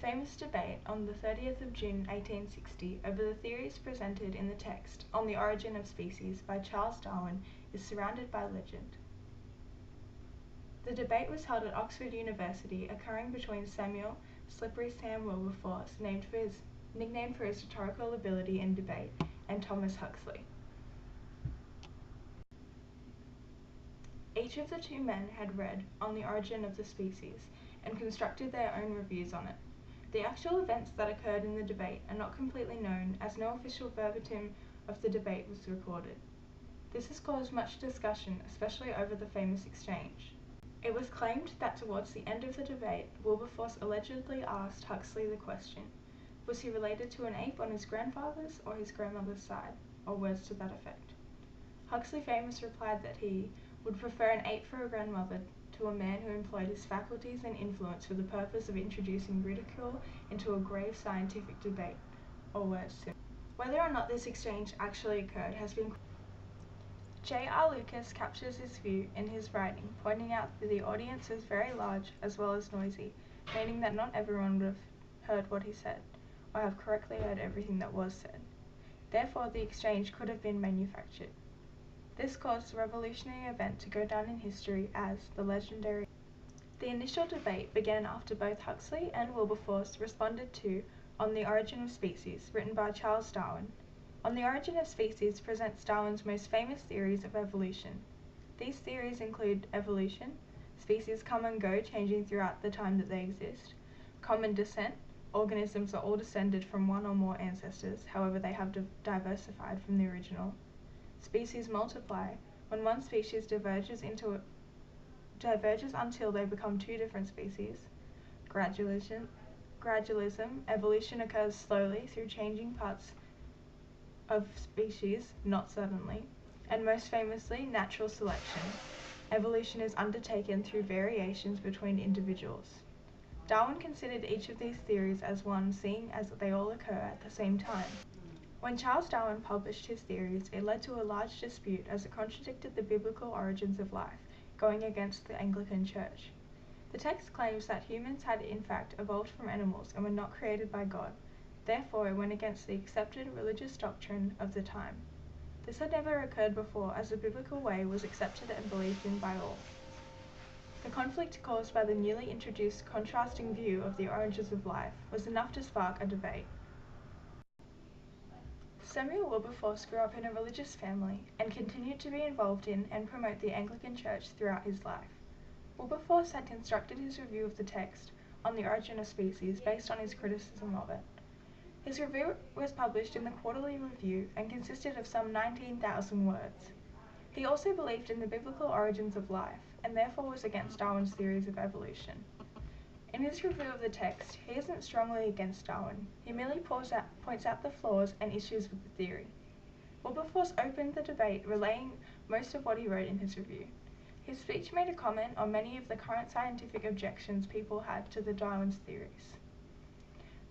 famous debate on the 30th of June 1860 over the theories presented in the text On the Origin of Species by Charles Darwin is surrounded by legend. The debate was held at Oxford University, occurring between Samuel "Slippery Sam" Wilberforce, nicknamed for his rhetorical ability in debate, and Thomas Huxley. Each of the two men had read On the Origin of the Species and constructed their own reviews on it. The actual events that occurred in the debate are not completely known, as no official verbatim of the debate was recorded. This has caused much discussion, especially over the famous exchange. It was claimed that towards the end of the debate, Wilberforce allegedly asked Huxley the question, was he related to an ape on his grandfather's or his grandmother's side, or words to that effect. Huxley famously replied that he would prefer an ape for a grandmother to a man who employed his faculties and influence for the purpose of introducing ridicule into a grave scientific debate, or words similar. Whether or not this exchange actually occurred has been J.R. Lucas captures this view in his writing, pointing out that the audience was very large as well as noisy, meaning that not everyone would have heard what he said, or have correctly heard everything that was said. Therefore, the exchange could have been manufactured. This caused the revolutionary event to go down in history as the legendary. The initial debate began after both Huxley and Wilberforce responded to On the Origin of Species, written by Charles Darwin. On the Origin of Species presents Darwin's most famous theories of evolution. These theories include evolution, species come and go, changing throughout the time that they exist; common descent, organisms are all descended from one or more ancestors, however they have diversified from the original; species multiply, when one species diverges until they become two different species; gradualism, evolution occurs slowly through changing parts of species, not suddenly; and most famously, natural selection. Evolution is undertaken through variations between individuals. Darwin considered each of these theories as one, seeing as they all occur at the same time. When Charles Darwin published his theories, it led to a large dispute as it contradicted the biblical origins of life, going against the Anglican Church. The text claims that humans had in fact evolved from animals and were not created by God. Therefore, it went against the accepted religious doctrine of the time. This had never occurred before, as the biblical way was accepted and believed in by all. The conflict caused by the newly introduced contrasting view of the origins of life was enough to spark a debate. Samuel Wilberforce grew up in a religious family and continued to be involved in and promote the Anglican Church throughout his life. Wilberforce had constructed his review of the text On the Origin of Species based on his criticism of it. His review was published in the Quarterly Review and consisted of some 19,000 words. He also believed in the biblical origins of life, and therefore was against Darwin's theories of evolution. In his review of the text, he isn't strongly against Darwin. He merely points out the flaws and issues with the theory. Wilberforce opened the debate, relaying most of what he wrote in his review. His speech made a comment on many of the current scientific objections people had to the Darwin's theories.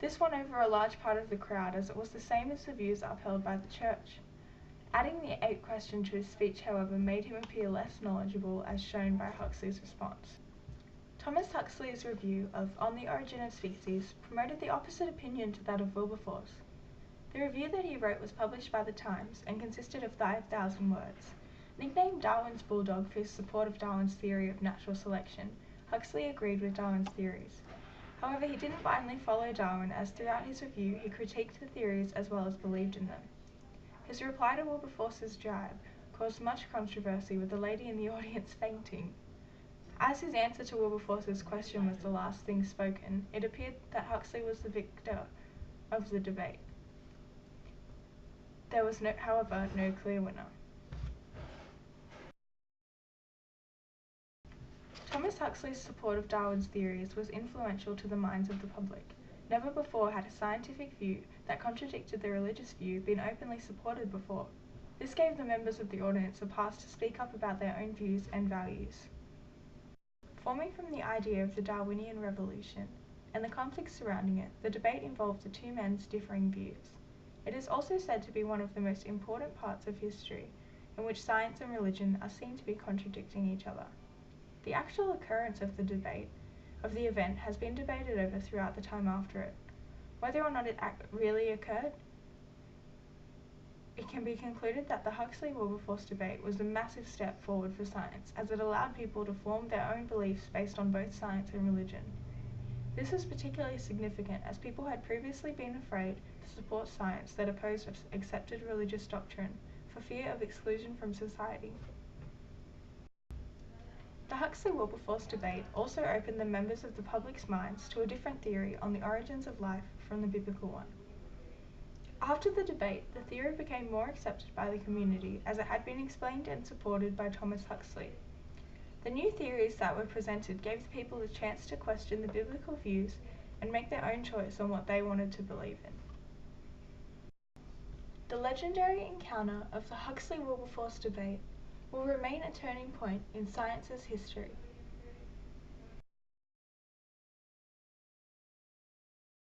This won over a large part of the crowd, as it was the same as the views upheld by the Church. Adding the ape question to his speech, however, made him appear less knowledgeable, as shown by Huxley's response. Thomas Huxley's review of On the Origin of Species promoted the opposite opinion to that of Wilberforce. The review that he wrote was published by the Times and consisted of 5,000 words. Nicknamed Darwin's Bulldog for his support of Darwin's theory of natural selection, Huxley agreed with Darwin's theories. However, he didn't blindly follow Darwin, as throughout his review he critiqued the theories as well as believed in them. His reply to Wilberforce's jibe caused much controversy, with the lady in the audience fainting. As his answer to Wilberforce's question was the last thing spoken, it appeared that Huxley was the victor of the debate. There was, however, no clear winner. Thomas Huxley's support of Darwin's theories was influential to the minds of the public. Never before had a scientific view that contradicted the religious view been openly supported before. This gave the members of the audience a pass to speak up about their own views and values. Forming from the idea of the Darwinian revolution and the conflicts surrounding it, the debate involved the two men's differing views. It is also said to be one of the most important parts of history, in which science and religion are seen to be contradicting each other. The actual occurrence of the debate of the event has been debated over throughout the time after it. Whether or not it really occurred, it can be concluded that the Huxley-Wilberforce debate was a massive step forward for science, as it allowed people to form their own beliefs based on both science and religion. This was particularly significant as people had previously been afraid to support science that opposed accepted religious doctrine for fear of exclusion from society. The Huxley-Wilberforce debate also opened the members of the public's minds to a different theory on the origins of life from the biblical one. After the debate, the theory became more accepted by the community as it had been explained and supported by Thomas Huxley. The new theories that were presented gave the people the chance to question the biblical views and make their own choice on what they wanted to believe in. The legendary encounter of the Huxley-Wilberforce debate will remain a turning point in science's history.